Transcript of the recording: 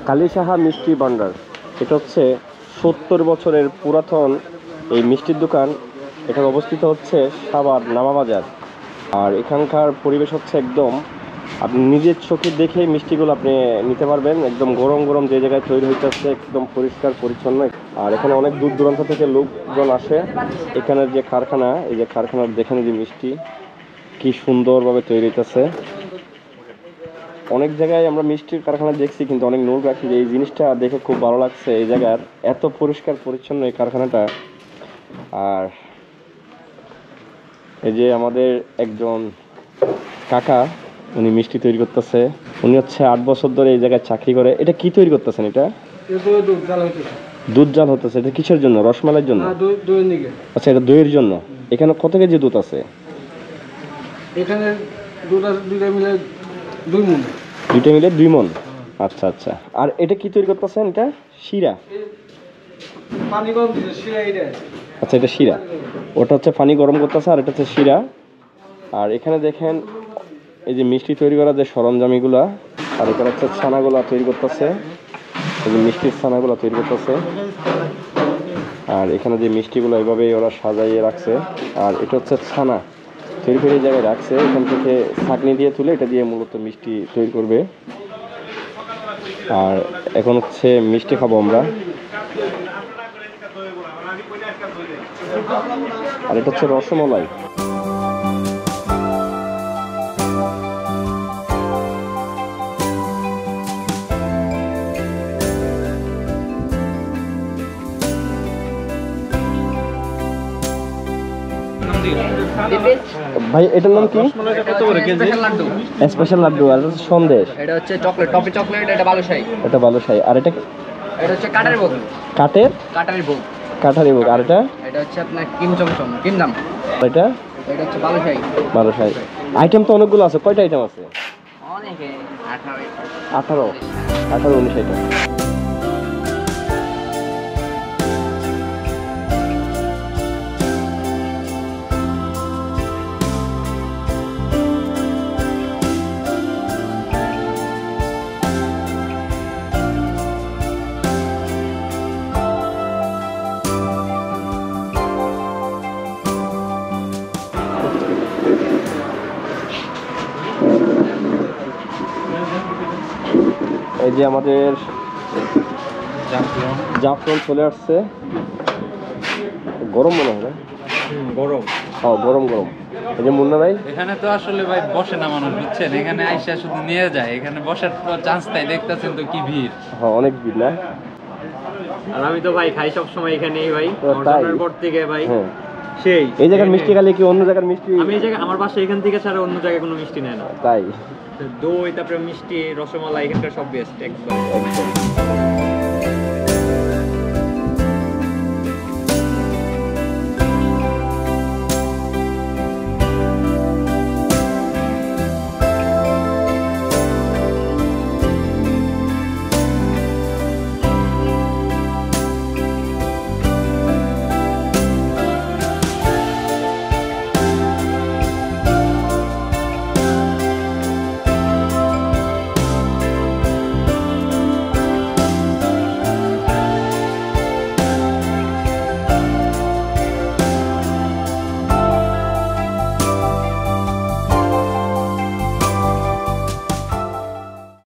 কালী সাহা মিষ্টি ভান্ডার, এটা হচ্ছে 70 বছরের পুরাতন এই মিষ্টির দোকান। এটা অবস্থিত হচ্ছে সাভার নামাবাজার। আর এখানকার পরিবেশ হচ্ছে একদম আপনি নিজের চোখে দেখে মিষ্টিগুলো আপনি নিতে পারবেন। একদম গরম গরম যে জায়গায় তৈরি হইতেছে, একদম পরিষ্কার পরিচ্ছন্ন। আর এখানে অনেক দূর দূরান্ত থেকে লোকজন আসে। এখানের যে কারখানা, এই যে কারখানার দেখেন যে মিষ্টি কি সুন্দরভাবে তৈরি হইতেছে। অনেক জায়গায় আমরা মিষ্টির কারখানা দেখছি, কিন্তু অনেক নোংরা রাখি। এই জিনিসটা দেখে খুব ভালো লাগছে, এই জায়গার এত পরিষ্কার পরিচ্ছন্ন এই কারখানাটা। আর এই যে আমাদের একজন কাকা, উনি মিষ্টি তৈরি করতেছে। উনি হচ্ছে 8 বছর ধরে এই জায়গায় চাকরি করে। এটা কি তৈরি করতেছেন? এটা দুধ জাল হতেছে। এটা কিসের জন্য? রসমালাইয়ের জন্য? আচ্ছা, এটা দইয়ের জন্য। এখানে কত কেজি দুধ আছে? এখানে দুইটা মিলে 2 মণ। দুইটা মিলে 2 মণ। আচ্ছা আচ্ছা। আর এটা কি তৈরি করতেছেন? এটা শিরা? পানি গরম দিছে, শিরা এটা। আচ্ছা, এটা শিরা। ওটা হচ্ছে পানি গরম করতেছে, আর এটা হচ্ছে শিরা। আর এখানে দেখেন এই যে মিষ্টি তৈরি করার যে সরঞ্জামগুলা, আর এখানে হচ্ছে ছানাগুলা তৈরি করতেছে। এই যে মিষ্টির ছানাগুলা তৈরি করতেছে। আর এখানে যে মিষ্টিগুলো এইভাবেই ওরা সাজাইয়ে রাখছে। আর এটা হচ্ছে ছানা তৈরি করে এই জায়গায় রাখছে। এখান থেকে ছাঁকনি দিয়ে তুলে এটা দিয়ে মূলত মিষ্টি তৈরি করবে। আর এখন হচ্ছে মিষ্টি খাবো আমরা। আর এটা হচ্ছে রসমালাই। ভাই এটার নাম কি? স্পেশাল লাড্ডু। আর এটা সন্দেশ। এটা হচ্ছে চকলেট, টপি চকলেট। এটা বালুশাহী। এটা বালুশাহী। আর এটা হচ্ছে কাটারি ভোগ। কাটারি ভোগ। কাঠারি ভোগ। আর এটা হচ্ছে আপনার কিম চমচম, কিম দাম। এটা হচ্ছে বালুশাহী। বালুশাহী। আইটেম তো অনেকগুলো আছে। কয়টা আইটেম আছে? অনেকে 18 19 আইটেম। এই যে আমাদের জাফরান চলে আসছে। গরম মনে হয় না? গরম। গরম গরম। এই যে মুন্না ভাই, এখানে তো আসলে ভাই বসে না মানুষ, বুঝছেন? এখানে আইসা শুধু নিয়ে যায়, এখানে বসার চান্স নাই। দেখতেছেন তো কি ভিড়। অনেক ভিড় না? আর আমি তো ভাই খাই সব সময় এখানেই ভাই, জন্মের পর থেকে ভাই। সেই এই জায়গার মিষ্টি খালি কি অন্য জায়গার মিষ্টি? আমি এই জায়গা, আমার বাসা এখান থেকে ছাড়া অন্য জায়গায় কোনো মিষ্টি নেয় না। তাই দই, তারপরে মিষ্টি, রসমালাই, এখানকার সব বেস্ট একবার। একদম।